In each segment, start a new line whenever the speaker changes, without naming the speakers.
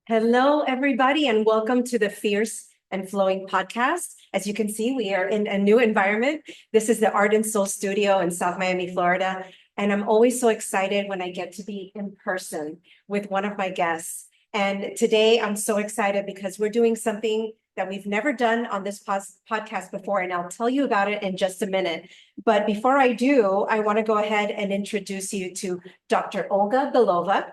Hello, everybody, and welcome to the Fierce and Flowing podcast. As you can see, we are in a new environment. This is the Art and Soul Studio in South Miami, Florida. And I'm always so excited when I get to be in person with one of my guests. And today I'm so excited because we're doing something that we've never done on this podcast before. And I'll tell you about it in just a minute. But before I do, I want to go ahead and introduce you to Dr. Olga Belova.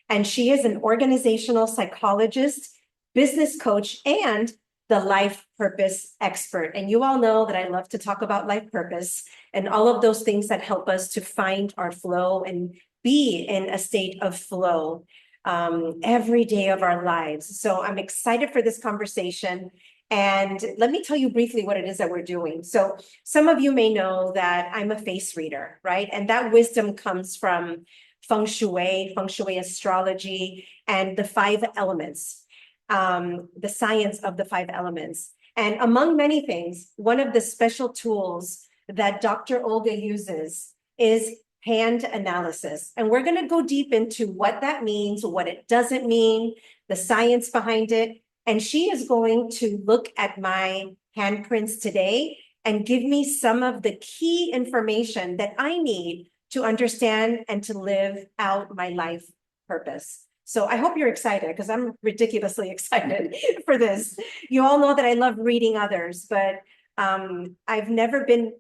And she is an organizational psychologist, business coach, and the life purpose expert. And you all know that I love to talk about life purpose and all of those things that help us to find our flow and be in a state of flow every day of our lives. So I'm excited for this conversation. And let me tell you briefly what it is that we're doing. So some of you may know that I'm a face reader, right? And that wisdom comes from feng shui astrology, and the five elements, the science of the five elements. And among many things, one of the special tools that Dr. Olga uses is hand analysis. And we're going to go deep into what that means, what it doesn't mean, the science behind it. And she is going to look at my handprints today and give me some of the key information that I need to understand and to live out my life purpose. So I hope you're excited because I'm ridiculously excited for this. You all know that I love reading others, but I've never been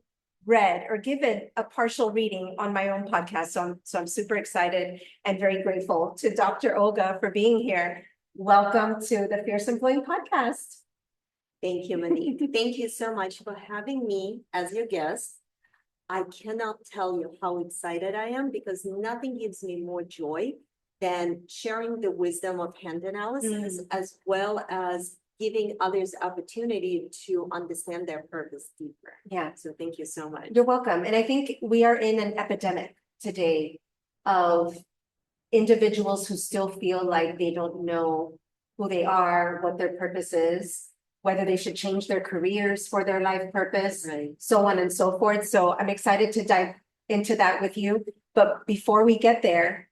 read or given a partial reading on my own podcast. So I'm super excited and very grateful to Dr. Olga for being here. Welcome to the Fierce and Flowing podcast.
Thank you, Monique. Thank you so much for having me as your guest. I cannot tell you how excited I am because nothing gives me more joy than sharing the wisdom of hand analysis as well as giving others opportunity to understand their purpose deeper.
Yeah.
So thank you so much.
You're welcome. And I think we are in an epidemic today of individuals who still feel like they don't know who they are, what their purpose is, whether they should change their careers for their life purpose,
Right.
so on and so forth. So I'm excited to dive into that with you. But before we get there,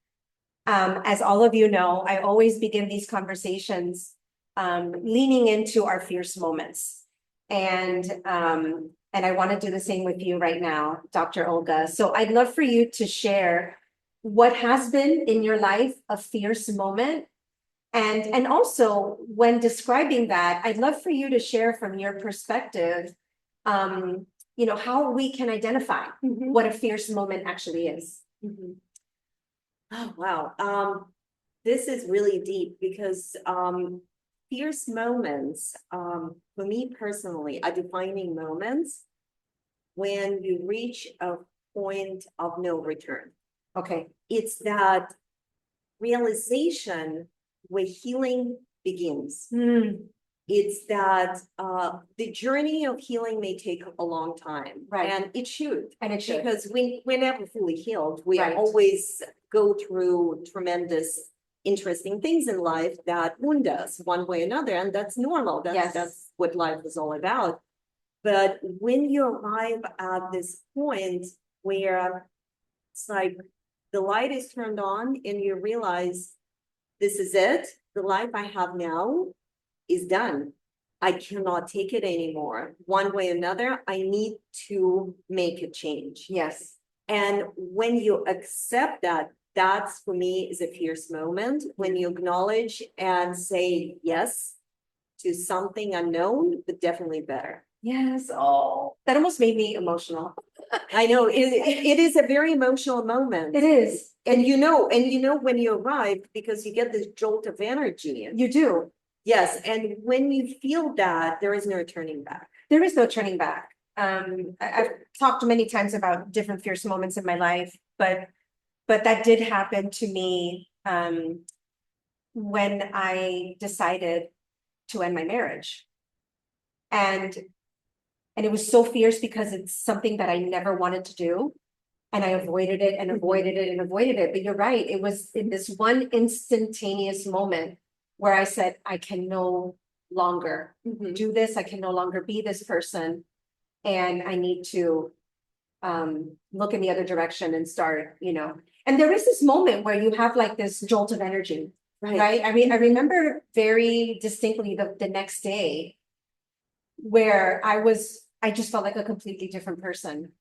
as all of you know, I always begin these conversations leaning into our fierce moments. And I want to do the same with you right now, Dr. Olga. So I'd love for you to share what has been in your life a fierce moment. And also when describing that, I'd love for you to share from your perspective, how we can identify what a fierce moment actually is.
Oh, wow. This is really deep because fierce moments, for me personally, are defining moments when you reach a point of no return.
Okay.
It's that realization where healing begins. It's that the journey of healing may take a long time.
Right.
And it should.
Because
we're never fully healed. We
Right.
always go through tremendous, interesting things in life that wound us one way or another. And that's normal. That's what life is all about. But when you arrive at this point where it's like the light is turned on and you realize this is it, the life I have now is done. I cannot take it anymore. One way or another, I need to make a change.
Yes.
And when you accept that, that's for me is a fierce moment when you acknowledge and say yes to something unknown, but definitely better.
Yes. Oh, that almost made me emotional.
I know it is a very emotional moment.
It is.
And you know when you arrive because you get this jolt of energy.
You do.
Yes. And when you feel that, there is no turning back.
There is no turning back. I've talked many times about different fierce moments in my life, but that did happen to me when I decided to end my marriage. And it was so fierce because it's something that I never wanted to do. And I avoided it and avoided it and avoided it. But you're right. It was in this one instantaneous moment where I said, I can no longer do this. I can no longer be this person. And I need to look in the other direction and start, And there is this moment where you have like this jolt of energy right? I mean, I remember very distinctly the next day where I just felt like a completely different person.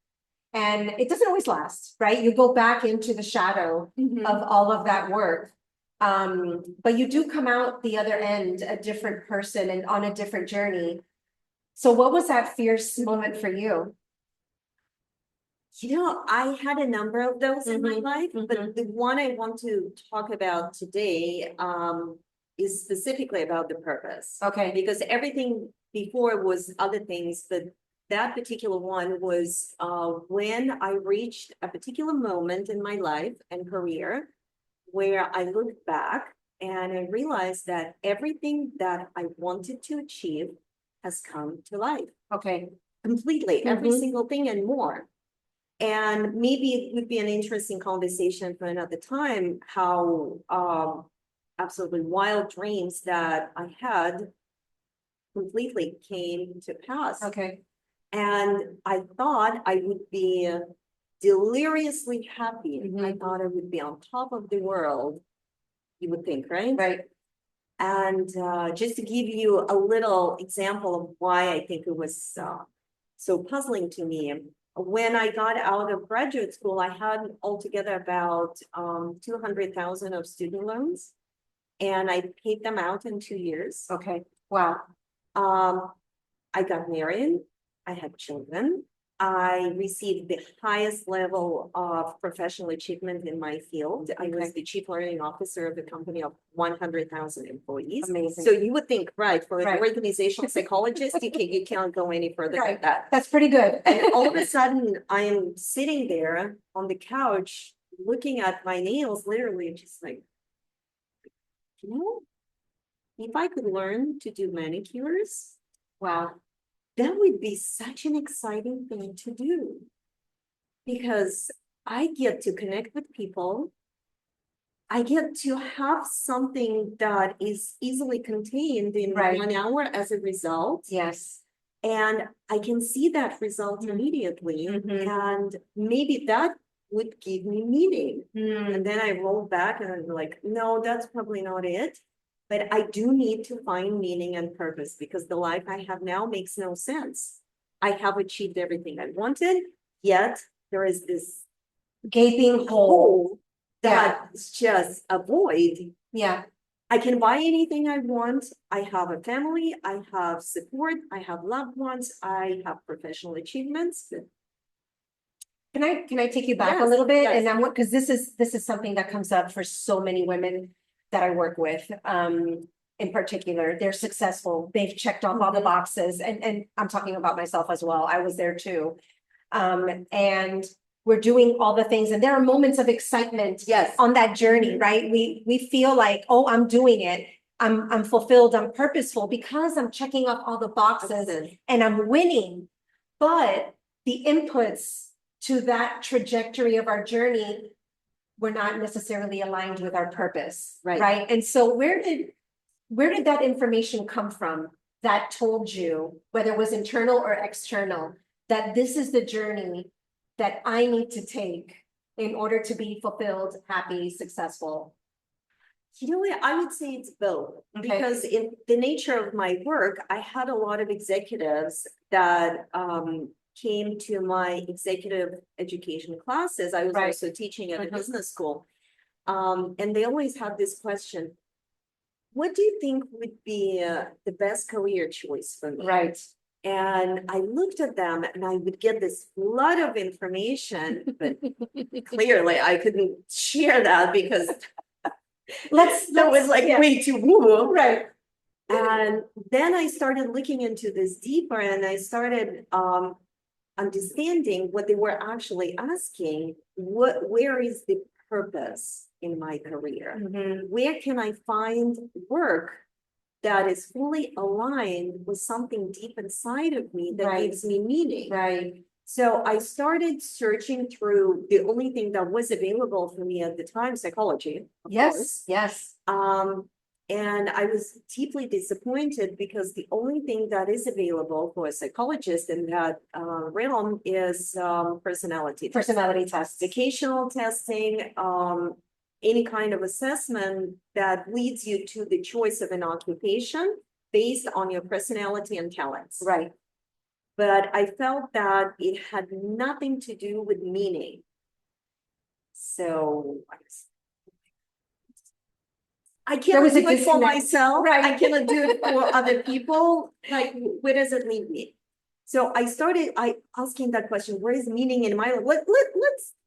And it doesn't always last, right? You go back into the shadow of all of that work. But you do come out the other end a different person and on a different journey. So what was that fierce moment for you?
You know, I had a number of those in my life, but the one I want to talk about today is specifically about the purpose.
Okay.
Because everything before was other things, but that particular one was when I reached a particular moment in my life and career where I looked back and I realized that everything that I wanted to achieve has come to life.
Okay.
Completely, every single thing and more. And maybe it would be an interesting conversation for another time, how absolutely wild dreams that I had completely came to pass.
Okay.
And I thought I would be deliriously happy. I thought I would be on top of the world, you would think, right?
Right.
And just to give you a little example of why I think it was so puzzling to me, when I got out of graduate school, I had altogether about 200,000 of student loans, and I paid them out in 2 years.
Okay. Wow.
I got married. I had children. I received the highest level of professional achievement in my field. I was the chief learning officer of a company of 100,000 employees.
Amazing.
So you would think, right, for an organizational psychologist, you can't go any further than that.
That's pretty good.
And all of a sudden, I'm sitting there on the couch, looking at my nails, literally just like, you know, if I could learn to do manicures, wow, that would be such an exciting thing to do. Because I get to connect with people. I get to have something that is easily contained in 1 hour as a result.
Yes.
And I can see that result immediately. And maybe that would give me meaning. And then I roll back and I'm like, no, that's probably not it. But I do need to find meaning and purpose because the life I have now makes no sense. I have achieved everything I wanted, yet there is this
Gaping hole
that's just a void.
Yeah.
I can buy anything I want. I have a family. I have support. I have loved ones. I have professional achievements.
Can I take you back a little bit? And I'm because this is something that comes up for so many women that I work with. In particular, they're successful. They've checked off all the boxes, and I'm talking about myself as well. I was there too. And we're doing all the things, and there are moments of excitement on that journey, right? We feel like, oh, I'm doing it. I'm fulfilled, I'm purposeful because I'm checking off all the boxes and I'm winning. But the inputs to that trajectory of our journey were not necessarily aligned with our purpose, right? And so where did that information come from that told you, whether it was internal or external, that this is the journey that I need to take in order to be fulfilled, happy, successful?
You know what? I would say it's both. Because in the nature of my work, I had a lot of executives that came to my executive education classes. I was also teaching at a business school. And they always had this question: what do you think would be the best career choice for me? And I looked at them and I would get this flood of information, but clearly I couldn't share that because that was like way too woo. And then I started looking into this deeper and I started understanding what they were actually asking. Where is the purpose in my career? Where can I find work that is fully aligned with something deep inside of me that gives me meaning? So I started searching through the only thing that was available for me at the time, psychology. Of course. And I was deeply disappointed because the only thing that is available for a psychologist in that realm is personality tests.
Personality tests.
Vocational testing, any kind of assessment that leads you to the choice of an occupation based on your personality and talents.
Right.
But I felt that it had nothing to do with meaning. So I cannot do it for myself.
Right.
I cannot do it for other people. Like, where does it leave me? So I started asking that question, where is meaning in my life?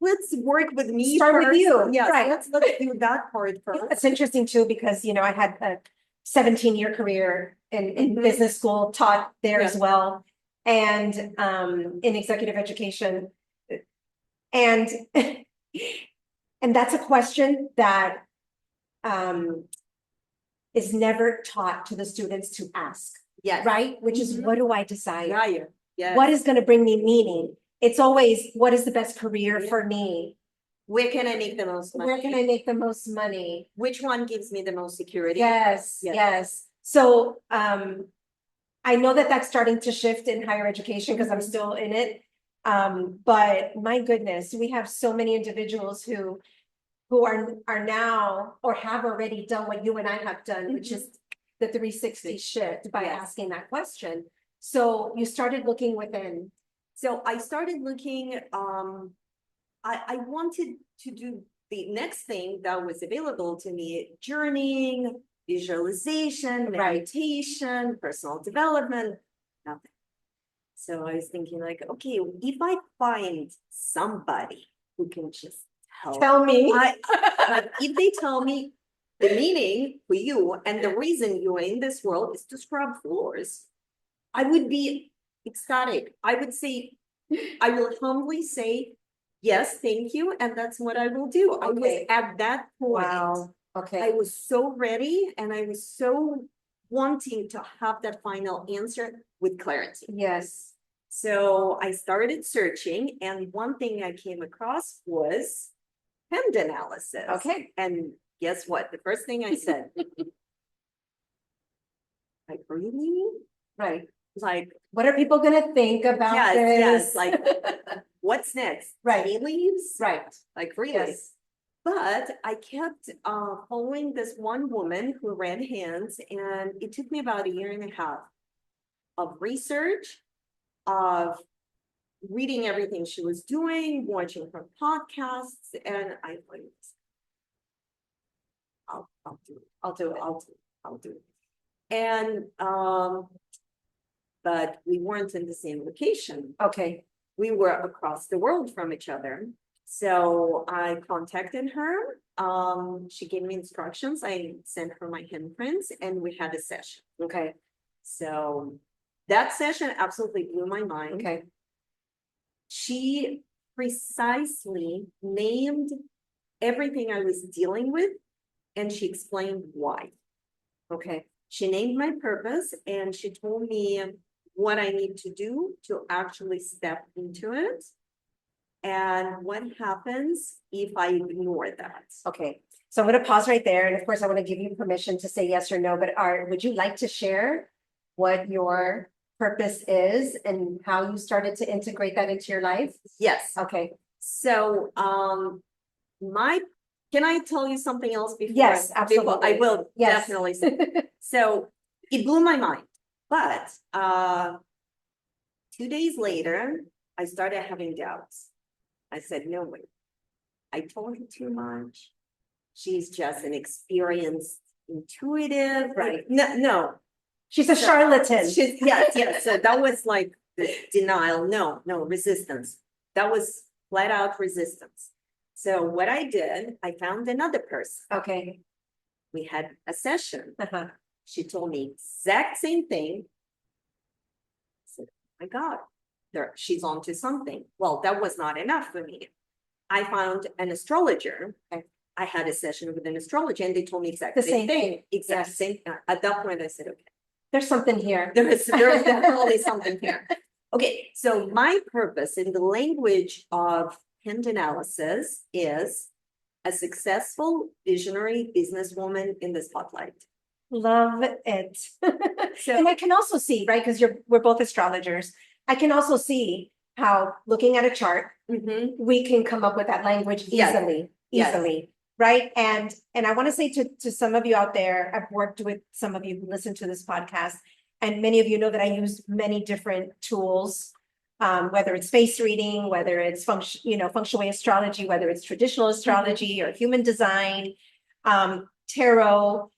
Let's work with me.
Start
first.
with you.
Yes,
Right.
let's do that part first.
It's interesting too, because, you know, I had a 17-year career in
Mhm.
business school, taught there
Yeah.
as well, and in executive education. And and that's a question that is never taught to the students to ask,
Yes.
right? Which is,
Mhm.
what do I desire?
Yeah. Yes.
What is going to bring me meaning? It's always, what is the best career
Yeah.
for me?
Where can I make the most money?
Where can I make the most money?
Which one gives me the most security?
Yes,
Yes.
yes. So I know that that's starting to shift in higher education because I'm
Mhm.
still in it. But my goodness, we have so many individuals who are now or have already done what you and I have done, which is the 360 shift by
Yes.
asking that question. So you started looking within.
So I started looking, I wanted to do the next thing that was available to me, journeying, visualization,
Right.
meditation, personal development, nothing. So I was thinking like, okay, if I find somebody who can just
Tell me.
but if they tell me the meaning for you and the reason you are in this world is to scrub floors, I would be ecstatic. I would say, I will humbly say, yes, thank you. And that's what I will do. I was
Okay.
at that point.
Wow. Okay.
I was so ready and I was so wanting to have that final answer with clarity.
Yes.
So I started searching, and one thing I came across was hand analysis.
Okay.
And guess what? The first thing I said, like, really?
Right.
Like,
what are people gonna think about this?
Yes, like, what's next?
Right.
Tea leaves?
Right.
Like, really?
Yes.
But I kept following this one woman who read hands, and it took me about 1.5 years of research, of reading everything she was doing, watching her podcasts, and I thought, I'll do it. I'll do it. And but we weren't in the same location.
Okay.
We were across the world from each other. So I contacted her. She gave me instructions. I sent her my handprints and we had a session.
Okay.
So that session absolutely blew my mind.
Okay.
She precisely named everything I was dealing with, and she explained why.
Okay.
She named my purpose and she told me what I need to do to actually step into it. And what happens if I ignore that?
Okay. So I'm going to pause right there. And of course, I want to give you permission to say yes or no, but would you like to share what your purpose is and how you started to integrate that into your life?
Yes.
Okay.
So, can I tell you something else before?
Yes, absolutely.
I will
Yes.
definitely. So it blew my mind, but 2 days later, I started having doubts. I said, no way, I told her too much. She's just an experienced intuitive.
Right.
No.
She's a charlatan.
Yes. So that was like the denial. No, resistance. That was flat out resistance. So what I did, I found another person.
Okay.
We had a session.
Uh-huh.
She told me exact same thing. I said, oh my God, she's onto something. Well, that was not enough for me. I found an astrologer.
Okay.
I had a session with an astrologer and they told me exactly
the same thing.
Exact
Yes.
same. At that point, I said, okay.
There's something here.
There is definitely something here. Okay, so my purpose in the language of hand analysis is a successful visionary businesswoman in the spotlight.
Love it.
So,
and I can also see, right, because we're both astrologers. I can also see how looking at a chart, we can come up with that language
Yes.
easily.
Yes.
Easily. right? And I want to say to some of you out there, I've worked with some of you who listen to this podcast, and many of you know that I use many different tools, whether it's face reading, whether it's feng shui astrology, whether it's traditional astrology or human design, tarot.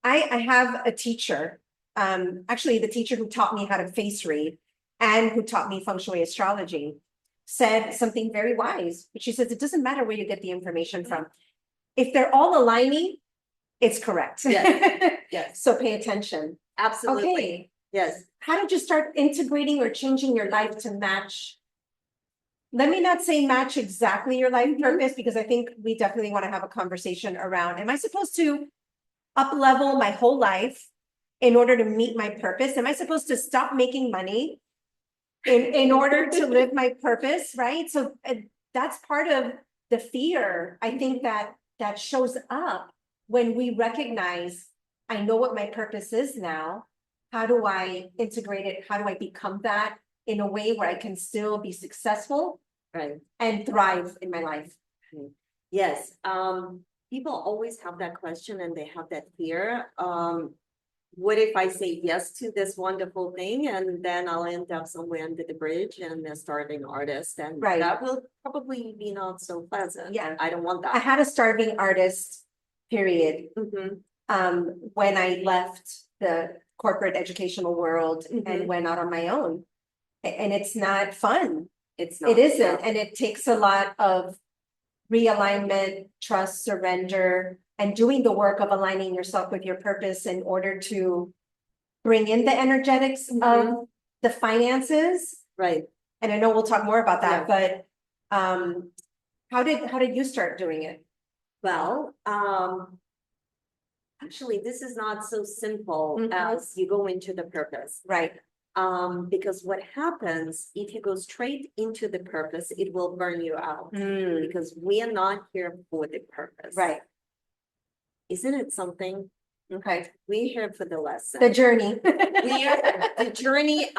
I have a teacher, actually the teacher who taught me how to face read and who taught me feng shui astrology said something very wise. She says, it doesn't matter where you get the information from. If they're all aligning, it's correct.
Yes. Yes.
So pay attention.
Absolutely.
Okay.
Yes.
How did you start integrating or changing your life to match? Let me not say match exactly your life purpose, because I think we definitely want to have a conversation around, am I supposed to up level my whole life in order to meet my purpose? Am I supposed to stop making money in order to live my purpose, right? So that's part of the fear, I think, that shows up when we recognize, I know what my purpose is now. How do I integrate it? How do I become that in a way where I can still be successful,
right,
and thrive in my life?
Yes. People always have that question and they have that fear. What if I say yes to this wonderful thing and then I'll end up somewhere under the bridge and a starving artist, and
Right.
that will probably be not so pleasant.
Yeah.
I don't want that.
I had a starving artist period when I left the corporate educational world and went out on my own. And it's not fun.
It's not.
It isn't. And it takes a lot of realignment, trust, surrender, and doing the work of aligning yourself with your purpose in order to bring in the energetics of the finances.
Right.
And I know we'll talk more about that, but how did you start doing it?
Well, actually, this is not so simple as you go into the purpose.
Right.
Because what happens if you go straight into the purpose, it will burn you out because we are not here for the purpose.
Right.
Isn't it something?
Okay.
We're here for the lesson.
The journey.
We are the journey,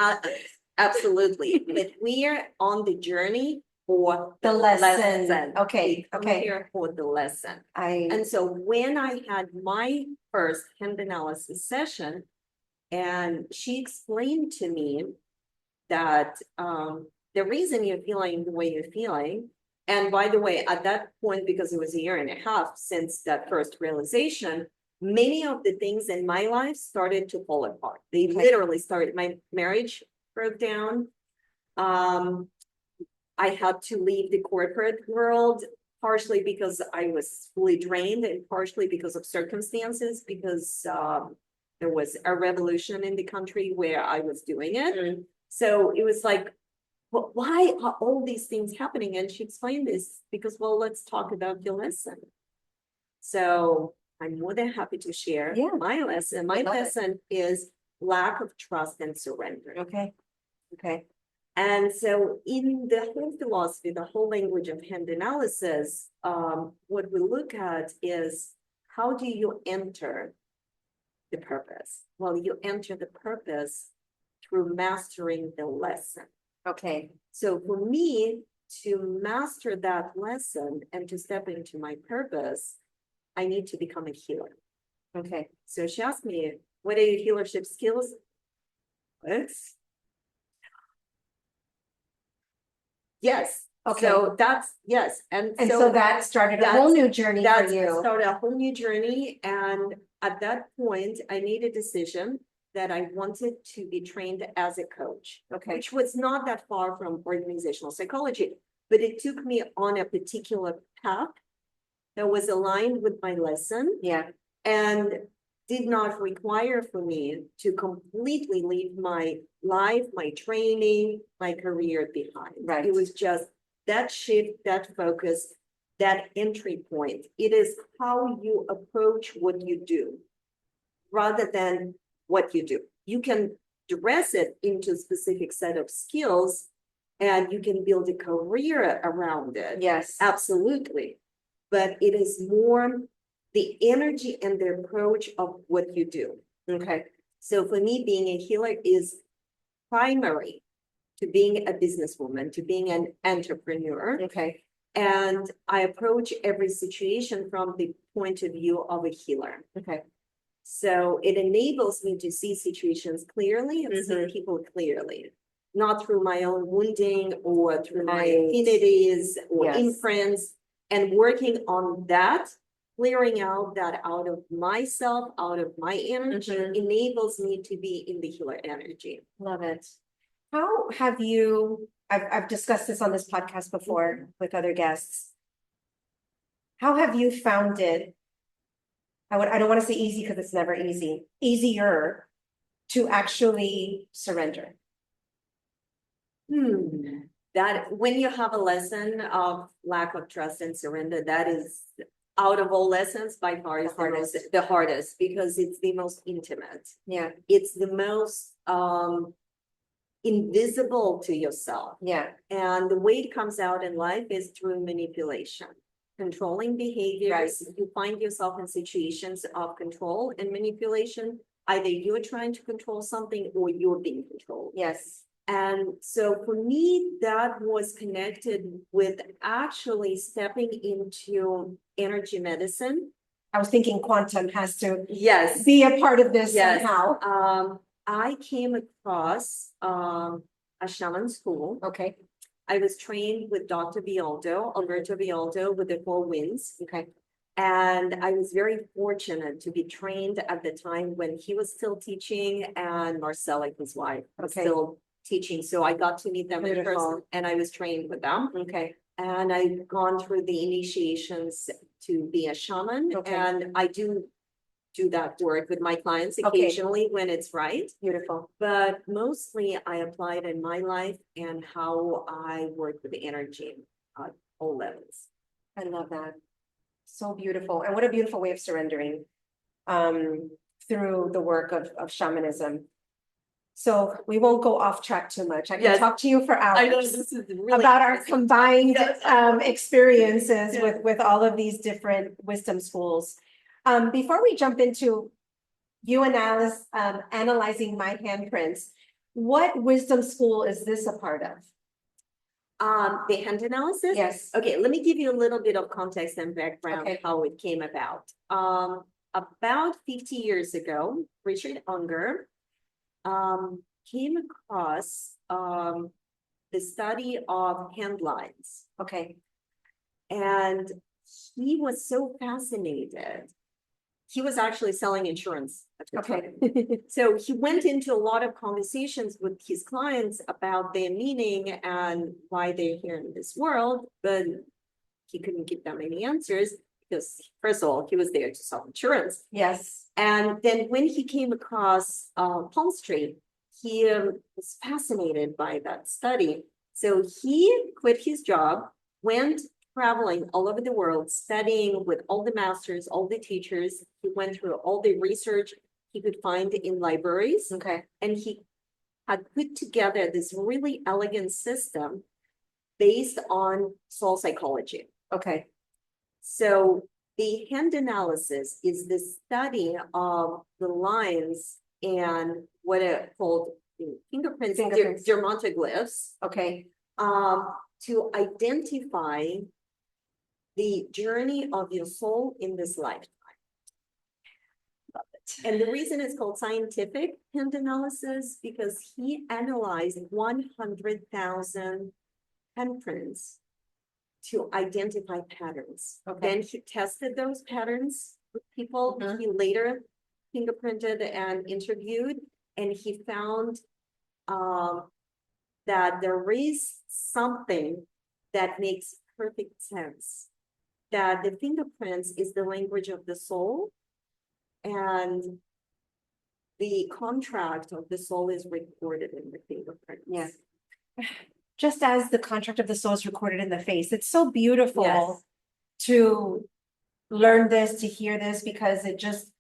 absolutely. But we are on the journey for
the lesson. Okay.
We're here for the lesson. And so when I had my first hand analysis session, and she explained to me that the reason you're feeling the way you're feeling, and by the way, at that point, because it was a year and a half since that first realization, many of the things in my life started to fall apart. They literally started. My marriage broke down. I had to leave the corporate world, partially because I was fully drained and partially because of circumstances, because there was a revolution in the country where I was doing it. So it was like, well, why are all these things happening? And she explained this because, well, let's talk about your lesson. So I'm more than happy to share my lesson. My lesson is lack of trust and surrender.
Okay. Okay.
And so in the whole philosophy, the whole language of hand analysis, what we look at is, how do you enter the purpose? Well, you enter the purpose through mastering the lesson.
Okay.
So for me to master that lesson and to step into my purpose, I need to become a healer.
Okay.
So she asked me, what are your healership skills? Yes. Okay. So that's yes. And
so that started a whole new journey for you.
That started a whole new journey. And at that point, I made a decision that I wanted to be trained as a coach. Okay. Which was not that far from organizational psychology, but it took me on a particular path that was aligned with my lesson. Yeah. And did not require for me to completely leave my life, my training, my career behind. Right. It was just that shift, that focus, that entry point. It is how you approach what you do rather than what you do. You can dress it into a specific set of skills and you can build a career around it. Yes, absolutely. But it is more the energy and the approach of what you do. Okay. So for me, being a healer is primary to being a businesswoman, to being an entrepreneur. Okay. And I approach every situation from the point of view of a healer.
Okay.
So it enables me to see situations clearly and see people clearly, not through my own wounding or through my affinities or imprints, and working on that, clearing out that out of myself, out of my energy, enables me to be in the healer energy.
Love it. How have you, I've discussed this on this podcast before with other guests. How have you found it? I don't want to say easy because it's never easy, easier to actually surrender.
That when you have a lesson of lack of trust and surrender, that is out of all lessons by far is the hardest because it's the most intimate.
Yeah.
It's the most invisible to yourself.
Yeah.
And the way it comes out in life is through manipulation, controlling behaviors. Right. You find yourself in situations of control and manipulation. Either you're trying to control something or you're being controlled.
Yes.
And so for me, that was connected with actually stepping into energy medicine.
I was thinking quantum has to be a part of this somehow.
I came across a shaman school.
Okay.
I was trained with Dr. Alberto Vialdo with the Four Winds.
Okay.
And I was very fortunate to be trained at the time when he was still teaching and Marcella, his wife, was still teaching. So I got to meet them in person and I was trained with them.
Okay.
And I've gone through the initiations to be a shaman.
Okay.
And I do that work with my clients occasionally when it's right.
Beautiful.
But mostly I apply it in my life and how I work with the energy at all levels.
I love that. So beautiful. And what a beautiful way of surrendering through the work of shamanism. So we won't go off track too much. I can talk to you for hours.
I know this is really
about our combined experiences with all of these different wisdom schools. Before we jump into you and Alice analyzing my handprints, what wisdom school is this a part of?
The hand analysis?
Yes.
Okay, let me give you a little bit of context and background how it came about. About 50 years ago, Richard Unger came across the study of hand lines.
Okay.
And he was so fascinated. He was actually selling insurance at the time. So he went into a lot of conversations with his clients about their meaning and why they're here in this world, but he couldn't give them any answers because, first of all, he was there to sell insurance.
Yes.
And then when he came across Palm Street, he was fascinated by that study. So he quit his job, went traveling all over the world, studying with all the masters, all the teachers. He went through all the research he could find in libraries.
Okay.
And he had put together this really elegant system based on soul psychology.
Okay.
So the hand analysis is the study of the lines and what are called fingerprints. Dermatoglyphs.
Okay.
To identify the journey of your soul in this lifetime. Love it. And the reason it's called scientific hand analysis because he analyzed 100,000 handprints to identify patterns.
Okay.
Then he tested those patterns with people. He later fingerprinted and interviewed, and he found that there is something that makes perfect sense. That the fingerprints is the language of the soul, and the contract of the soul is recorded in the fingerprints.
Yeah. Just as the contract of the soul is recorded in the face. It's so beautiful to learn this, to hear this, because it just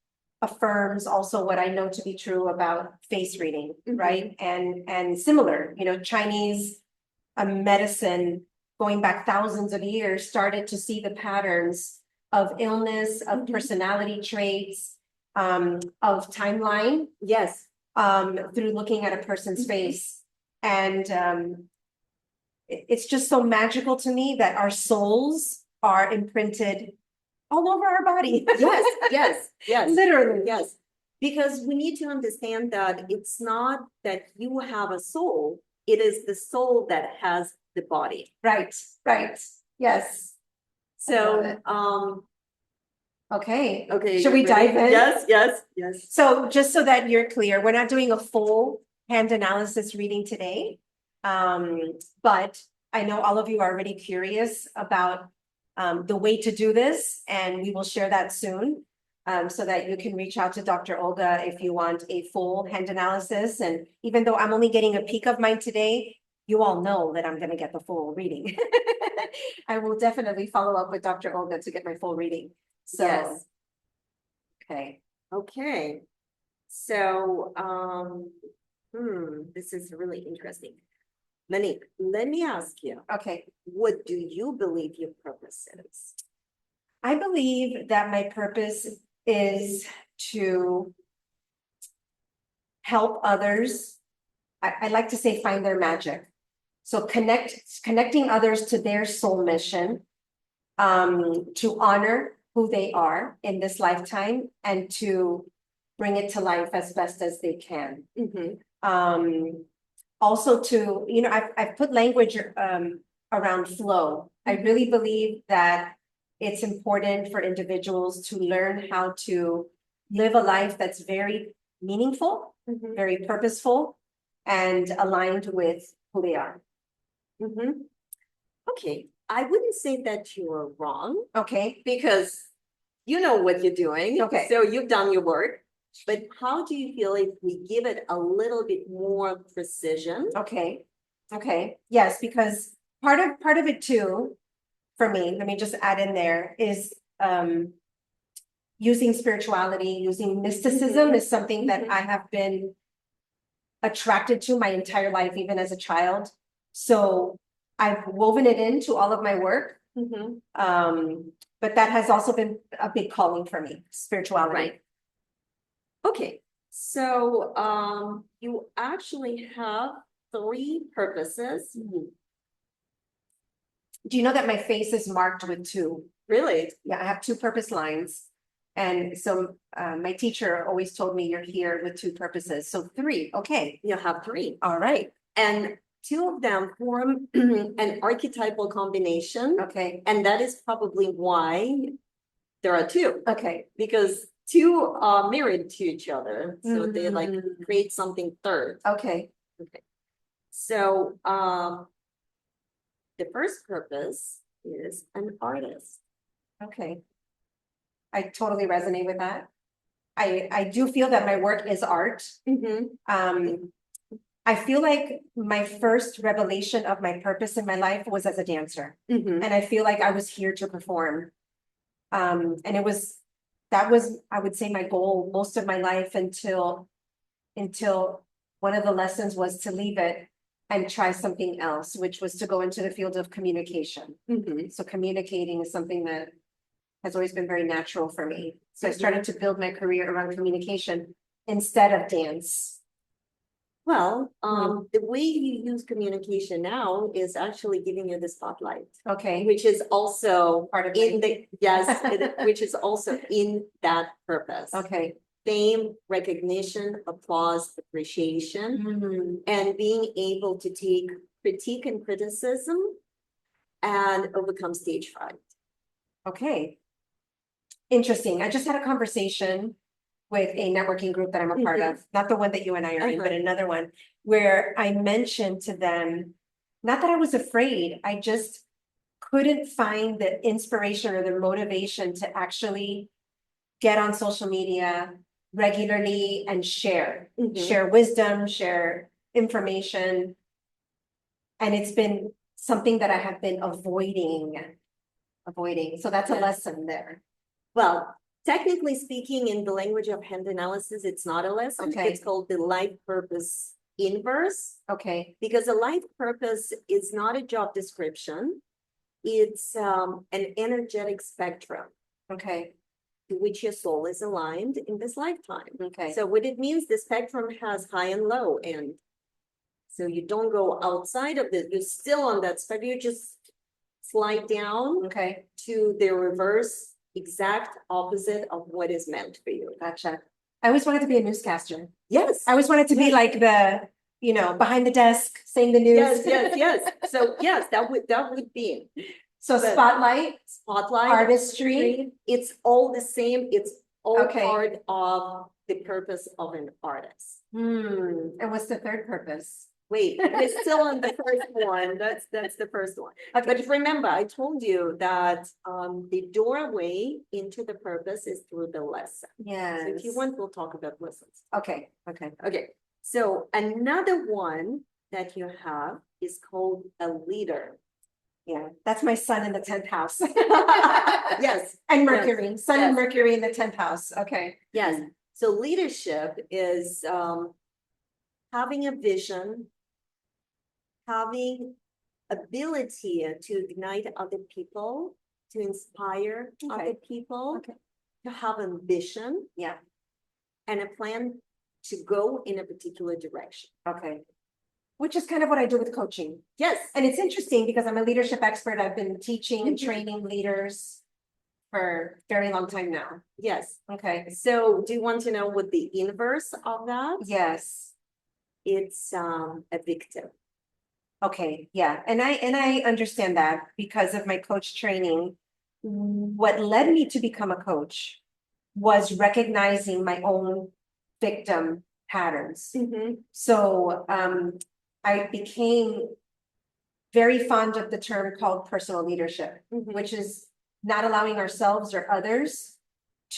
affirms also what I know to be true about face reading, right? And similar, Chinese medicine going back thousands of years started to see the patterns of illness, of personality traits, of timeline.
Yes.
Through looking at a person's face. And it's just so magical to me that our souls are imprinted all over our body.
Yes.
Literally.
Yes, because we need to understand that it's not that you have a soul, it is the soul that has the body.
Right. Yes.
So,
Okay.
okay.
Should we dive in?
Yes.
So just so that you're clear, we're not doing a full hand analysis reading today. But I know all of you are already curious about the way to do this, and we will share that soon. So that you can reach out to Dr. Olga if you want a full hand analysis. And even though I'm only getting a peek of mine today, you all know that I'm going to get the full reading. I will definitely follow up with Dr. Olga to get my full reading. So,
Yes.
okay.
Okay. So, this is really interesting. Monique, let me ask you,
Okay.
what do you believe your purpose is?
I believe that my purpose is to help others. I like to say find their magic. So connecting others to their soul mission, to honor who they are in this lifetime and to bring it to life as best as they can. Also to, I've put language around flow. I really believe that it's important for individuals to learn how to live a life that's very meaningful, very purposeful, and aligned with who they are.
Okay, I wouldn't say that you are wrong.
Okay.
Because you know what you're doing.
Okay.
So you've done your work. But how do you feel if we give it a little bit more precision?
Okay. Yes, because part of it too, for me, let me just add in there, is using spirituality, using mysticism is something that I have been attracted to my entire life, even as a child. So I've woven it into all of my work. But that has also been a big calling for me, spirituality.
Right. Okay, so you actually have 3 purposes.
Do you know that my face is marked with 2?
Really?
Yeah, I have 2 purpose lines. And so my teacher always told me you're here with 2 purposes. So 3, okay.
You have 3.
All right.
And 2 of them form an archetypal combination.
Okay.
And that is probably why there are 2.
Okay.
Because 2 are married to each other. So they like create something third.
Okay.
So the first purpose is an artist.
Okay. I totally resonate with that. I do feel that my work is art. I feel like my first revelation of my purpose in my life was as a dancer. And I feel like I was here to perform. And that was, I would say, my goal most of my life until one of the lessons was to leave it and try something else, which was to go into the field of communication. So communicating is something that has always been very natural for me. So I started to build my career around communication instead of dance.
Well, the way you use communication now is actually giving you the spotlight.
Okay.
Which is also
part of
which is also in that purpose.
Okay.
Fame, recognition, applause, appreciation, and being able to take critique and criticism and overcome stage fright.
Okay. Interesting. I just had a conversation with a networking group that I'm a part of, not the one that you and I are in, but another one, where I mentioned to them, not that I was afraid, I just couldn't find the inspiration or the motivation to actually get on social media regularly and share wisdom, share information. And it's been something that I have been avoiding. So that's a lesson there.
Well, technically speaking, in the language of hand analysis, it's not a lesson.
Okay.
It's called the life purpose inverse.
Okay.
Because a life purpose is not a job description. It's an energetic spectrum.
Okay.
To which your soul is aligned in this lifetime.
Okay.
So what it means, the spectrum has high and low end. So you don't go outside of this, you're still on that spectrum, you just slide down
Okay,
to the reverse, exact opposite of what is meant for you.
gotcha. I always wanted to be a newscaster.
Yes.
I always wanted to be
Yes.
like the, behind the desk, saying the news.
Yes. So yes, that would be
So
But-
spotlight, artistry.
It's all the same. It's all
Okay.
part of the purpose of an artist.
And what's the third purpose?
Wait, we're still on the first one. That's the first one. But remember, I told you that the doorway into the purpose is through the lesson.
Yes.
So if you want, we'll talk about lessons.
Okay.
Okay. So another one that you have is called a leader.
Yeah, that's my son in the 10th house.
Yes.
And Mercury, Sun and
Yes.
Mercury in the 10th house. Okay.
Yes. So leadership is having a vision, having ability to ignite other people, to inspire other people,
Okay.
to have ambition.
Yeah.
And a plan to go in a particular direction.
Okay. Which is kind of what I do with coaching.
Yes.
And it's interesting because I'm a leadership expert. I've been teaching and
Mhm.
training leaders for a very long time now.
Yes.
Okay.
So do you want to know what the inverse of that?
Yes.
It's a victim.
Okay. Yeah. And I understand that because of my coach training. What led me to become a coach was recognizing my own victim patterns. So I became very fond of the term called personal leadership, which is not allowing ourselves or others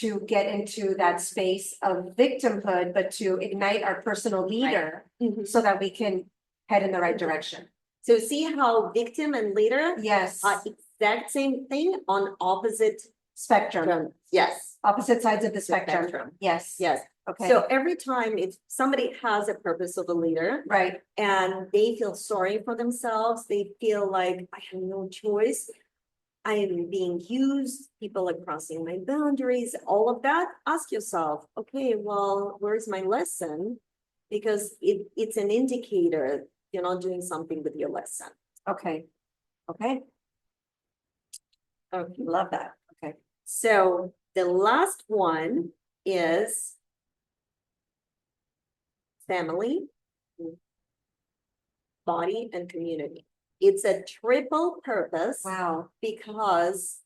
to get into that space of victimhood, but to ignite our personal leader so that we can head in the right direction.
So see how victim and leader
Yes.
are exact same thing on opposite
Spectrum.
Yes.
Opposite sides of the spectrum.
Spectrum.
Yes.
Yes.
Okay.
So every time if somebody has a purpose of a leader
Right.
and they feel sorry for themselves, they feel like I have no choice. I am being used, people are crossing my boundaries, all of that. Ask yourself, okay, well, where's my lesson? Because it's an indicator you're not doing something with your lesson.
Okay. Okay.
Okay.
Love that. Okay.
So the last one is family, body, and community. It's a triple purpose.
Wow.
Because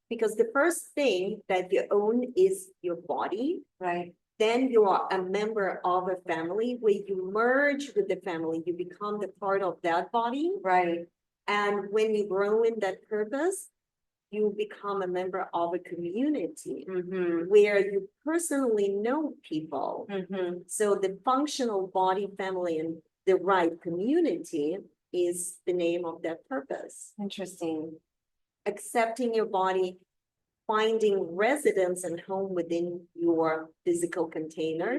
because the first thing that you own is your body.
Right.
Then you are a member of a family where you merge with the family, you become the part of that body.
Right.
And when you grow in that purpose, you become a member of a community where you personally know people. So the functional body, family, and the right community is the name of that purpose.
Interesting.
Accepting your body, finding residence and home within your physical container,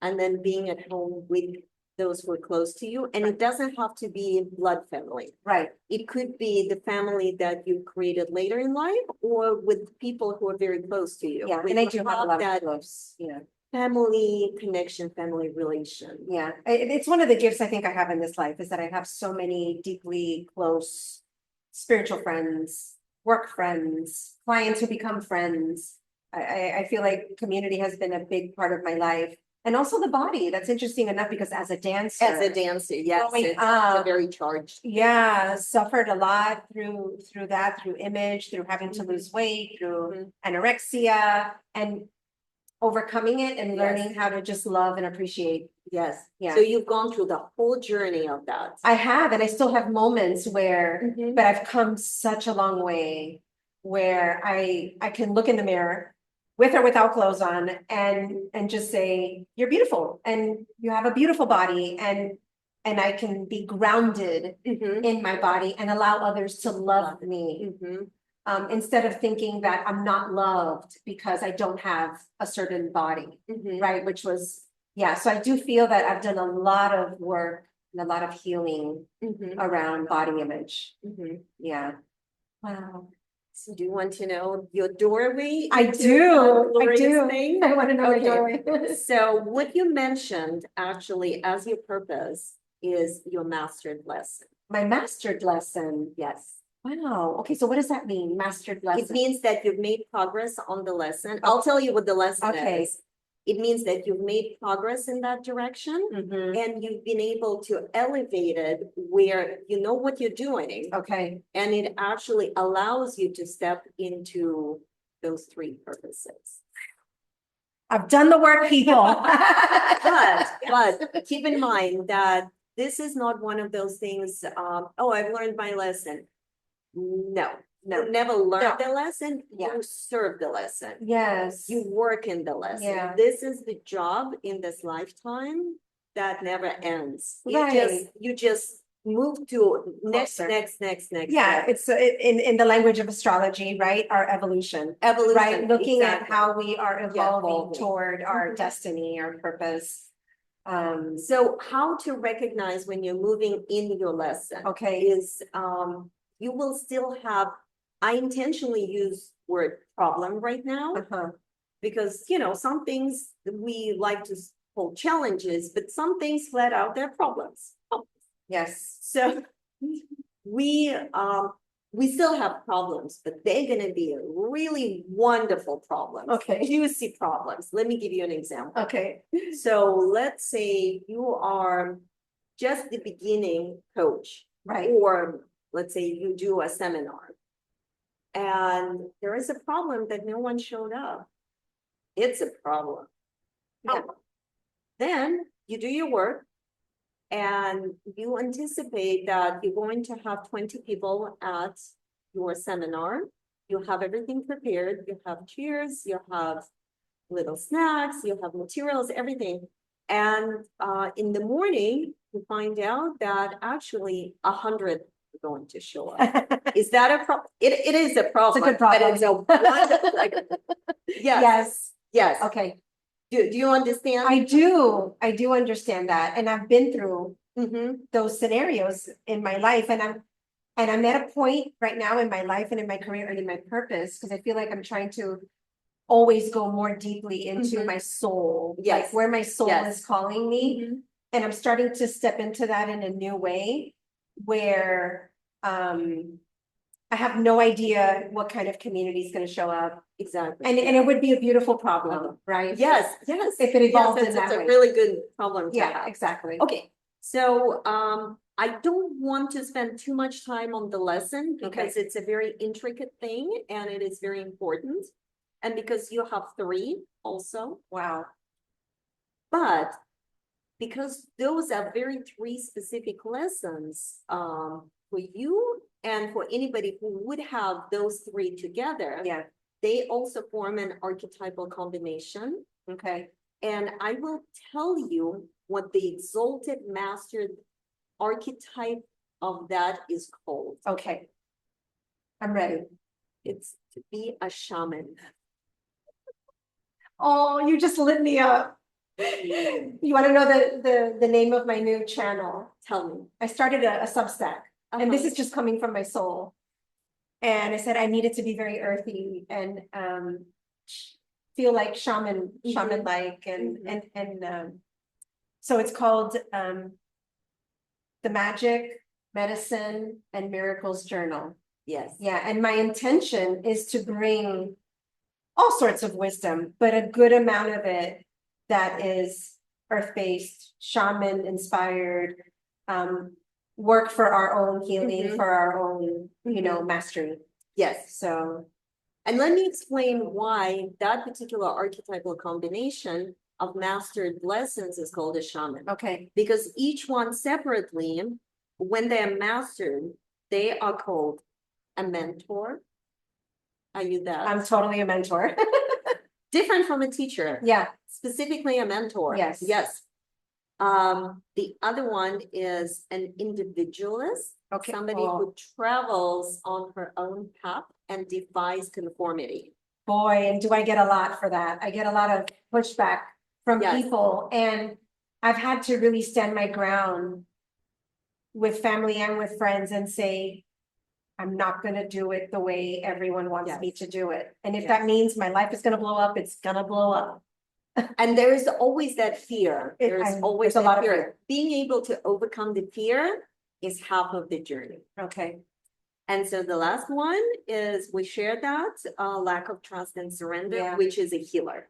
and then being at home with those who are close to you. And it doesn't have to be blood family.
Right.
It could be the family that you created later in life or with people who are very close to you.
Yeah.
When
And I
you
do have a lot
that
of close. Yeah.
family connection, family relation.
Yeah. It's one of the gifts I think I have in this life is that I have so many deeply close spiritual friends, work friends, clients who become friends. I feel like community has been a big part of my life. And also the body. That's interesting enough because as a dancer.
Yes, it's a very charged.
Yeah, suffered a lot through that, through image, through having to lose weight, through anorexia, and overcoming it and learning how to just love and appreciate.
Yes.
Yeah.
So you've gone through the whole journey of that.
I have, and I still have moments where, but I've come such a long way where I can look in the mirror with or without clothes on and just say, you're beautiful and you have a beautiful body and I can be grounded in my body and allow others to love me. Instead of thinking that I'm not loved because I don't have a certain body, right? Which was, yeah. So I do feel that I've done a lot of work and a lot of healing around body image. Yeah. Wow.
So do you want to know your doorway?
I
into
do.
that
I
glorious
do.
thing?
I want to know my
Okay.
doorway.
So what you mentioned actually as your purpose is your mastered lesson.
My mastered lesson.
Yes.
Wow. Okay. So what does that mean? Mastered lesson.
It means that you've made progress on the lesson. I'll tell you what the lesson
Okay.
is. It means that you've made progress in that direction
Mhm.
and you've been able to elevate it where you know what you're doing.
Okay.
And it actually allows you to step into those three purposes.
I've done the work, people.
But keep in mind that this is not one of those things, oh, I've learned my lesson. No, you never learned the lesson, you serve the lesson.
Yes.
You work in the lesson.
Yeah.
This is the job in this lifetime that never ends.
Right.
You just move to next.
Yeah, it's in the language of astrology, right? Our evolution.
Evolution.
Right, looking at
exactly.
how we are evolving
evolving.
toward our
Mhm.
destiny, our purpose.
So how to recognize when you're moving in your lesson
Okay.
is you will still have, I intentionally use word problem right now
Uh-huh.
because some things we like to call challenges, but some things flat out they're problems.
Yes.
So we still have problems, but they're gonna be really wonderful problems.
Okay.
Juicy problems. Let me give you an example.
Okay.
So let's say you are just the beginning coach,
Right.
or let's say you do a seminar and there is a problem that no one showed up. It's a problem.
Yeah.
Then you do your work and you anticipate that you're going to have 20 people at your seminar. You have everything prepared. You have chairs, you have little snacks, you have materials, everything. And in the morning, you find out that actually 100 are going to show up. Is that a problem? It is a problem.
It's a good problem.
But it's a wonderful, yes. Yes.
Okay.
Do you understand?
I do understand that. And I've been through those scenarios in my life. And I'm at a point right now in my life and in my career and in my purpose, because I feel like I'm trying to always go more deeply into my soul.
Yes.
Like where my soul is calling me. And I'm starting to step into that in a new way where I have no idea what kind of community is going to show up.
Exactly.
And it would be a beautiful problem, right?
Yes.
If it evolved in that
it's
way.
a really good problem to
Yeah,
have.
exactly.
Okay. So I don't want to spend too much time on the lesson because it's a very intricate thing and it is very important. And because you have 3 also.
Wow.
But because those are very 3 specific lessons for you and for anybody who would have those 3 together.
Yeah.
They also form an archetypal combination.
Okay.
And I will tell you what the exalted mastered archetype of that is called.
Okay. I'm ready.
It's to be a shaman.
Oh, you just lit me up. You want to know the name of my new channel?
Tell me.
I started a Substack, and this is just coming from my soul. And I said I needed to be very earthy and feel like shaman-like, and so it's called the Magic, Medicine, and Miracles Journal.
Yes.
Yeah, and my intention is to bring all sorts of wisdom, but a good amount of it that is earth-based, shaman-inspired, work for our own healing, for our own, mastery.
Yes.
So,
and let me explain why that particular archetypal combination of mastered lessons is called a shaman.
Okay.
Because each one separately, when they're mastered, they are called a mentor. Are you that?
I'm totally a mentor.
Different from a teacher.
Yeah.
Specifically a mentor.
Yes.
Yes. The other one is an individualist.
Okay.
Somebody who travels on her own path and defies conformity.
Boy, and do I get a lot for that. I get a lot of pushback from people, and I've had to really stand my ground with family and with friends and say, I'm not gonna do it the way everyone wants me
Yes.
to do it. And if
Yes.
that means my life is gonna blow up, it's gonna blow up.
And there is always that fear. There's always
there's a lot
that
of
fear. Being able to overcome the fear is half of the journey.
Okay.
And so the last one is we share that lack of trust and surrender,
Yeah.
which is a healer.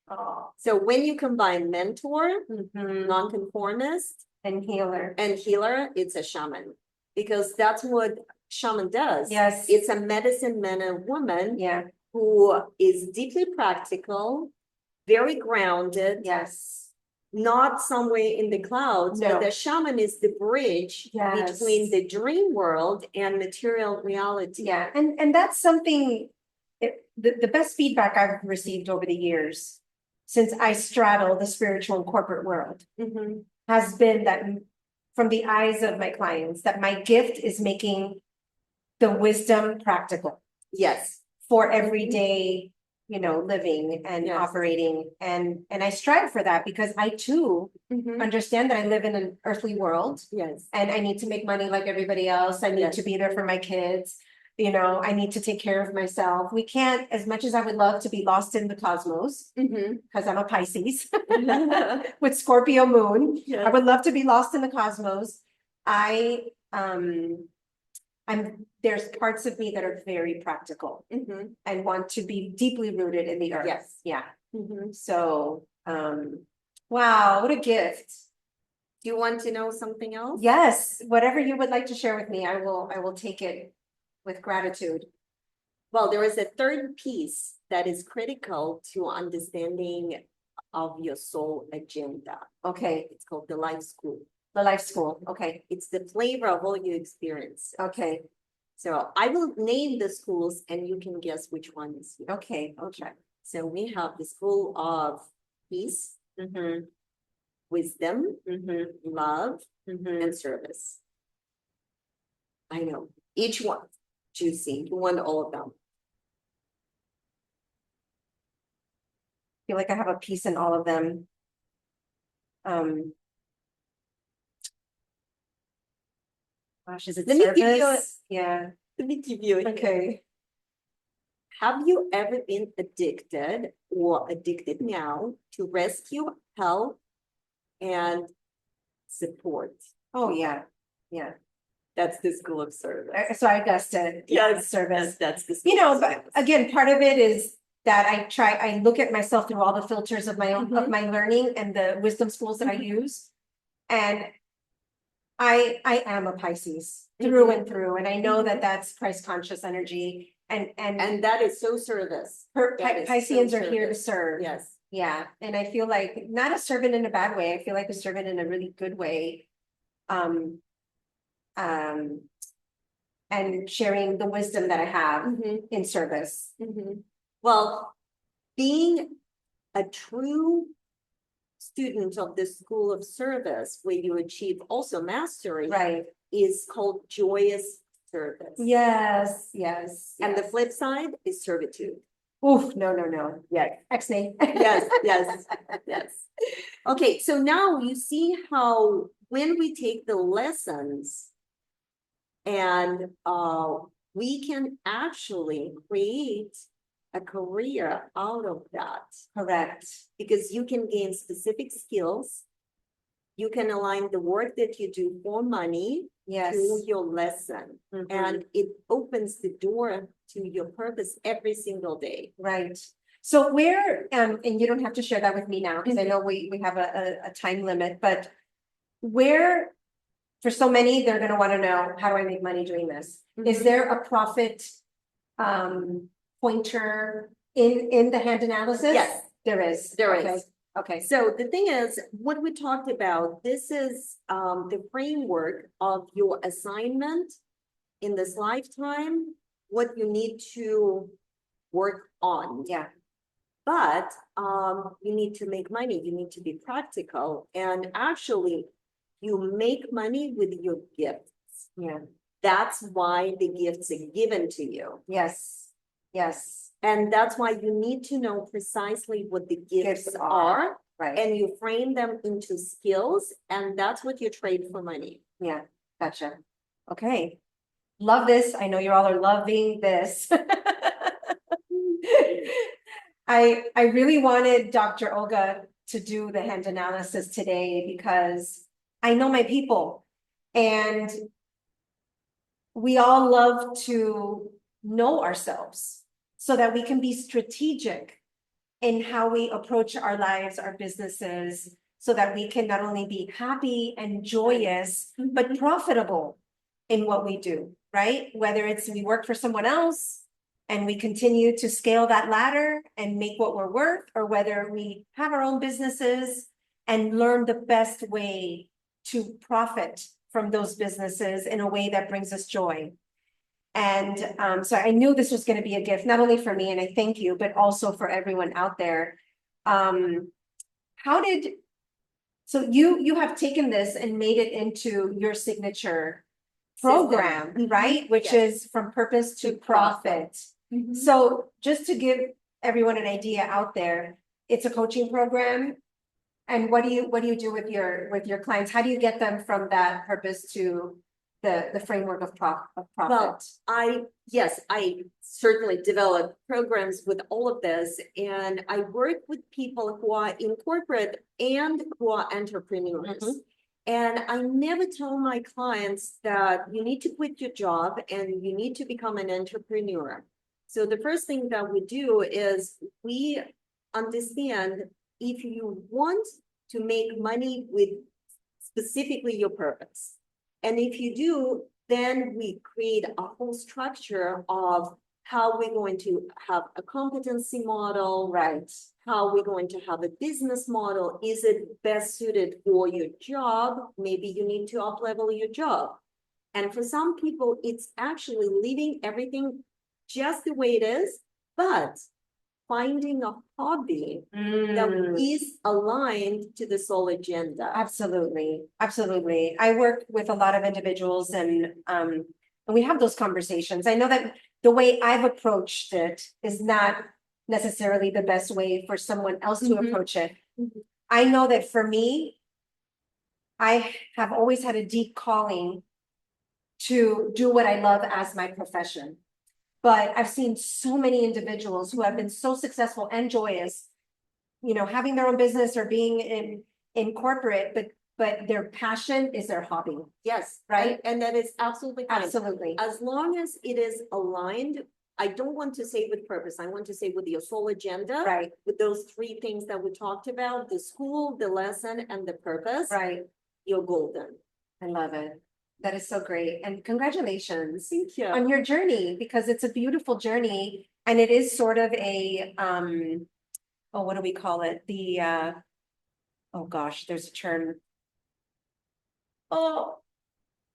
Oh.
So when you combine mentor,
Mhm.
nonconformist,
And healer.
and healer, it's a shaman. Because that's what shaman does.
Yes.
It's a medicine man and woman
Yeah.
who is deeply practical, very grounded,
Yes.
not somewhere in the clouds,
No.
but the shaman is the bridge
Yes.
between the dream world and material reality.
Yeah. And that's something, the best feedback I've received over the years, since I straddle the spiritual and corporate world,
Mhm.
has been that from the eyes of my clients, that my gift is making the wisdom practical
Yes.
for everyday, living and
Yes.
operating. And I strive for that because I too
Mhm.
understand that I live in an earthly world
Yes.
and I need to make money like everybody else. I need
Yes.
to be there for my kids. I need to take care of myself. We can't, as much as I would love to be lost in the cosmos,
Mhm.
because I'm a Pisces with Scorpio moon. I would love to be lost in the cosmos. There's parts of me that are very practical
Mhm.
and want to be deeply rooted in the earth.
Yes.
Yeah.
Mhm.
So, wow, what a gift.
Do you want to know something else?
Yes, whatever you would like to share with me, I will take it with gratitude.
Well, there is a third piece that is critical to understanding of your soul agenda.
Okay,
It's called the life school.
the life school. Okay,
It's the flavor of all you experience.
okay,
So I will name the schools and you can guess which one is here.
okay, okay.
So we have the school of peace,
Mm-hmm,
wisdom,
mm-hmm,
love,
mm-hmm.
and service. I know, each one juicy. You want all of them.
Feel like I have a piece in all of them. Gosh, is it
Let me give you
service? Yeah.
Let me give you a hint.
Okay.
Have you ever been addicted or addicted now to rescue, help, and support?
Oh, yeah, yeah.
That's the school of service.
So I guessed it.
Yes,
Service.
that's the school of
But
service.
again, part of it is that I look at myself through all the filters of my own, of my learning and the wisdom schools that I use. And I am a Pisces through and through, and I know that that's Christ conscious energy
And that is so service. That is so
Pisceans are here to
service.
serve.
Yes.
Yeah, and I feel like not a servant in a bad way. I feel like a servant in a really good way. And sharing the wisdom that I have in service.
Well, being a true student of the school of service, where you achieve also mastery,
Right.
is called joyous service.
Yes, yes.
And the
yes.
flip side is servitude.
Oof, no. Yeah, X-nay.
Yes. Okay, so now you see how when we take the lessons and we can actually create a career out of that.
Correct.
Because you can gain specific skills. You can align the work that you do for money
Yes.
to your lesson. And it opens the door to your purpose every single day.
Right. So where, and you don't have to share that with me now, because I know we have a time limit, but where, for so many, they're gonna want to know, how do I make money doing this? Is there a profit pointer in the hand analysis?
Yes.
There is.
There
Okay.
is.
Okay.
So the thing is, what we talked about, this is the framework of your assignment in this lifetime, what you need to work on.
Yeah.
But you need to make money, you need to be practical, and actually you make money with your gifts.
Yeah.
That's why the gifts are given to you.
Yes. Yes.
And that's why you need to know precisely what the gifts are.
Right.
And you frame them into skills, and that's what you trade for money.
Yeah. Gotcha. Okay. love this. I know you all are loving this. I really wanted Dr. Olga to do the hand analysis today because I know my people, and we all love to know ourselves so that we can be strategic in how we approach our lives, our businesses, so that we can not only be happy and joyous, but profitable in what we do, right? Whether it's we work for someone else and we continue to scale that ladder and make what we're worth, or whether we have our own businesses and learn the best way to profit from those businesses in a way that brings us joy. And so I knew this was going to be a gift, not only for me, and I thank you, but also for everyone out there. So you have taken this and made it into your signature program, right? Which is from purpose to profit. So just to give everyone an idea out there, it's a coaching program. And what do you do with your clients? How do you get them from that purpose to the framework of profit?
Well, I certainly develop programs with all of this, and I work with people who are in corporate and who are entrepreneurs. And I never tell my clients that you need to quit your job and you need to become an entrepreneur. So the first thing that we do is we understand if you want to make money with specifically your purpose. And if you do, then we create a whole structure of how we're going to have a competency model, right? How we're going to have a business model. Is it best suited for your job? Maybe you need to up-level your job. And for some people, it's actually leaving everything just the way it is, but finding a hobby that is aligned to the soul agenda.
Absolutely. Absolutely. I work with a lot of individuals and we have those conversations. I know that the way I've approached it is not necessarily the best way for someone else to approach it. I know that for me, I have always had a deep calling to do what I love as my profession. But I've seen so many individuals who have been so successful and joyous, you know, having their own business or being in corporate, but their passion is their hobby.
Yes,
right.
And that is absolutely fine.
Absolutely.
As long as it is aligned, I don't want to say with purpose. I want to say with your soul agenda.
Right.
With those three things that we talked about, the school, the lesson, and the purpose.
Right.
You're golden.
I love it. That is so great. And congratulations
Thank you.
On your journey, because it's a beautiful journey and it is sort of a, what do we call it? The, oh gosh, there's a term. Oh,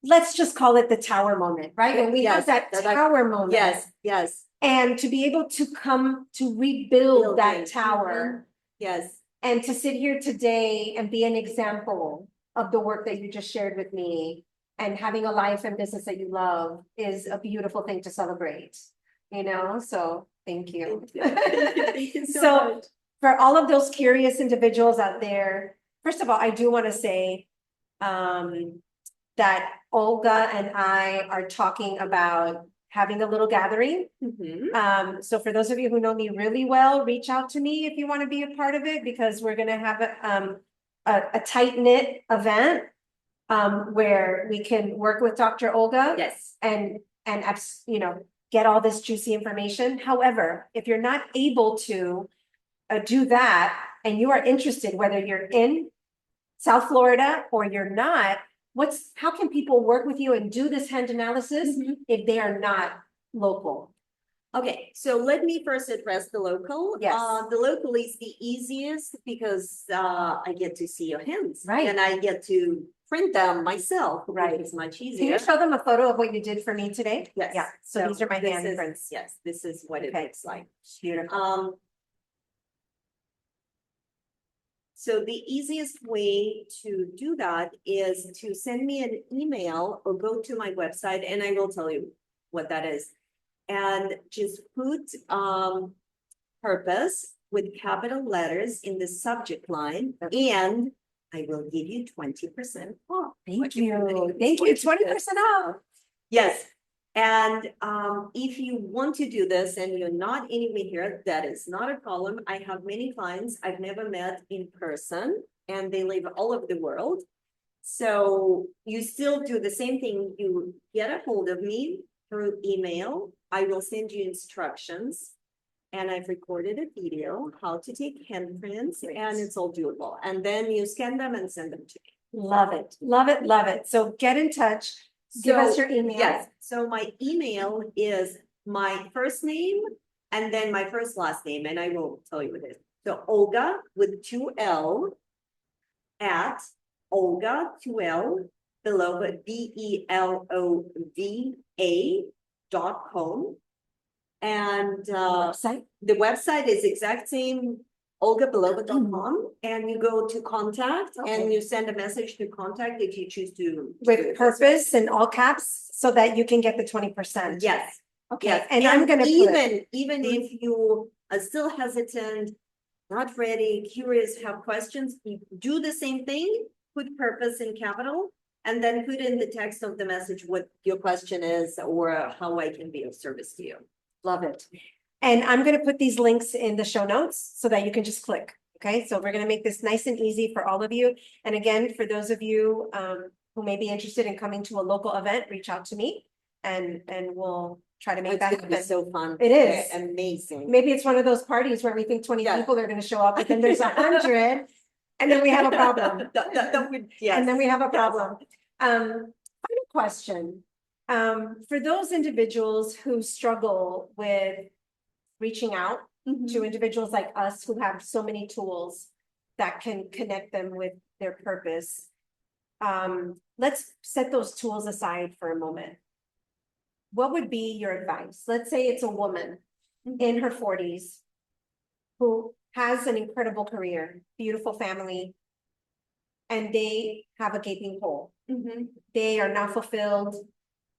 let's just call it the tower moment, right? When we have that tower moment.
Yes.
And to be able to come to rebuild that tower.
Yes.
And to sit here today and be an example of the work that you just shared with me, and having a life and business that you love is a beautiful thing to celebrate, you know? So thank you.
Thank you so much.
For all of those curious individuals out there, first of all, I do want to say that Olga and I are talking about having a little gathering. So for those of you who know me really well, reach out to me if you want to be a part of it, because we're going to have a tight-knit event where we can work with Dr. Olga.
Yes.
And you know, get all this juicy information. However, if you're not able to do that and you are interested, whether you're in South Florida or you're not, how can people work with you and do this hand analysis if they are not local?
Okay, so let me first address the local.
Yes.
The local is the easiest because I get to see your hands.
Right.
And I get to print them myself.
Right.
It's much easier.
Can you show them a photo of what you did for me today?
Yes.
Yeah. So these are my handprints.
Yes, this is what it looks like.
Beautiful.
So the easiest way to do that is to send me an email or go to my website, and I will tell you what that is. And just put purpose with capital letters in the subject line, and I will give you 20% off.
Thank you. Thank you. 20% off.
Yes. And if you want to do this and you're not anywhere here, that is not a problem. I have many clients I've never met in person, and they live all over the world. So you still do the same thing. You get a hold of me through email. I will send you instructions. And I've recorded a video how to take handprints, and it's all doable. And then you scan them and send them to me.
Love it, love it, love it. So get in touch. Give us your email.
Yes, so my email is my first name and then my first last name, and I will tell you what it is. So Olga with 2L at Olga 2L Belova BELOVA.com. And the website is exact same, olgabelova.com, and you go to contact and you send a message to contact if you choose to.
With purpose in all caps so that you can get the 20%.
Yes.
Okay.
Yes.
And I'm gonna
even if you are still hesitant, not ready, curious, have questions, you do the same thing, put purpose in capital, and then put in the text of the message what your question is or how I can be of service to you.
Love it. And I'm going to put these links in the show notes so that you can just click. Okay, so we're going to make this nice and easy for all of you. And again, for those of you who may be interested in coming to a local event, reach out to me and we'll try to make that happen.
It's so fun.
It is
amazing.
Maybe it's one of those parties where we think 20 people are going to show up, but then there's 100 and then we have a problem.
Yes.
And then we have a problem. Final question. For those individuals who struggle with reaching out to individuals like us who have so many tools that can connect them with their purpose, let's set those tools aside for a moment. What would be your advice? Let's say it's a woman in her 40s who has an incredible career, beautiful family, and they have a gaping hole. They are not fulfilled.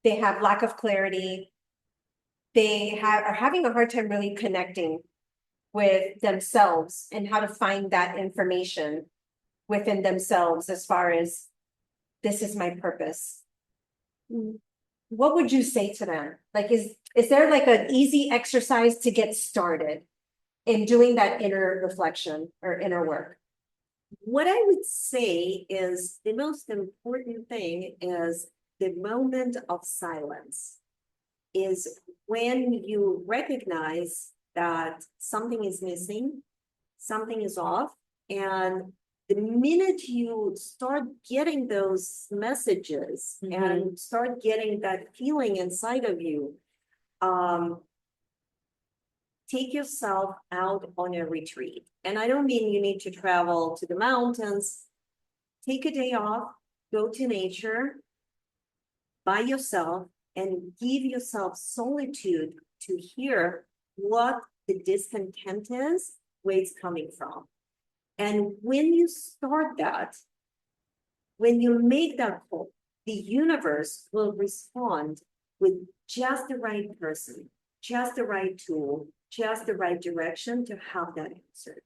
They have lack of clarity. They are having a hard time really connecting with themselves and how to find that information within themselves as far as this is my purpose. What would you say to them? Like, is there like an easy exercise to get started in doing that inner reflection or inner work?
What I would say is the most important thing is the moment of silence is when you recognize that something is missing, something is off, and the minute you start getting those messages and start getting that feeling inside of you, take yourself out on a retreat. And I don't mean you need to travel to the mountains. Take a day off, go to nature by yourself, and give yourself solitude to hear what the discontent is, where it's coming from. And when you start that, when you make that call, the universe will respond with just the right person, just the right tool, just the right direction to have that answer.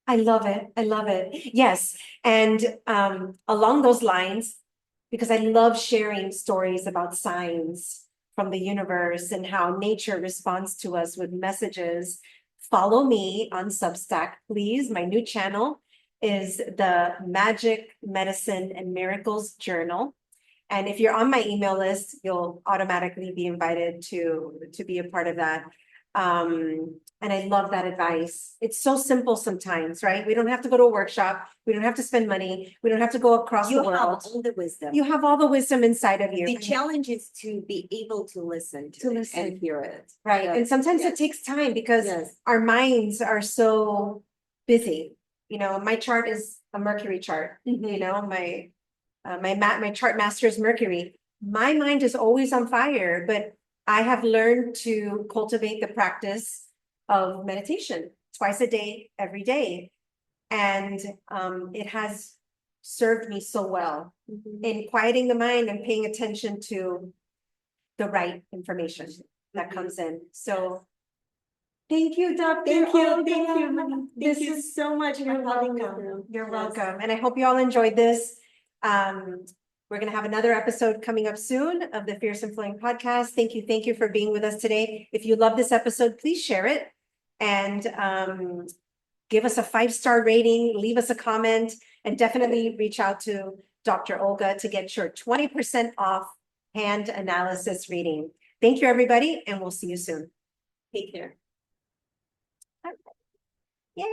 I love it. I love it. Yes. And along those lines, because I love sharing stories about signs from the universe and how nature responds to us with messages, follow me on Substack, please. My new channel is the Magic, Medicine, and Miracles Journal. And if you're on my email list, you'll automatically be invited to be a part of that. And I love that advice. It's so simple sometimes, right? We don't have to go to a workshop. We don't have to spend money. We don't have to go across the world.
You have all the wisdom.
You have all the wisdom inside of you.
The challenge is to be able to listen to it and hear it.
Right. Yes. And sometimes it takes time because our minds are so busy. You know, my chart is a Mercury chart. You know, my chart master is Mercury. My mind is always on fire, but I have learned to cultivate the practice of meditation twice a day, every day. And it has served me so well in quieting the mind and paying attention to the right information that comes in. So thank you, Dr.
Thank you.
Olga.
Thank you.
This
Thank you
is
so much.
You're welcome. You're welcome. And I hope you all enjoyed this. We're going to have another episode coming up soon of the Fierce and Flowing podcast. Thank you for being with us today. If you love this episode, please share it and give us a 5-star rating, leave us a comment, and definitely reach out to Dr. Olga to get your 20% off hand analysis reading. Thank you, everybody, and we'll see you soon.
Take care.
Yay.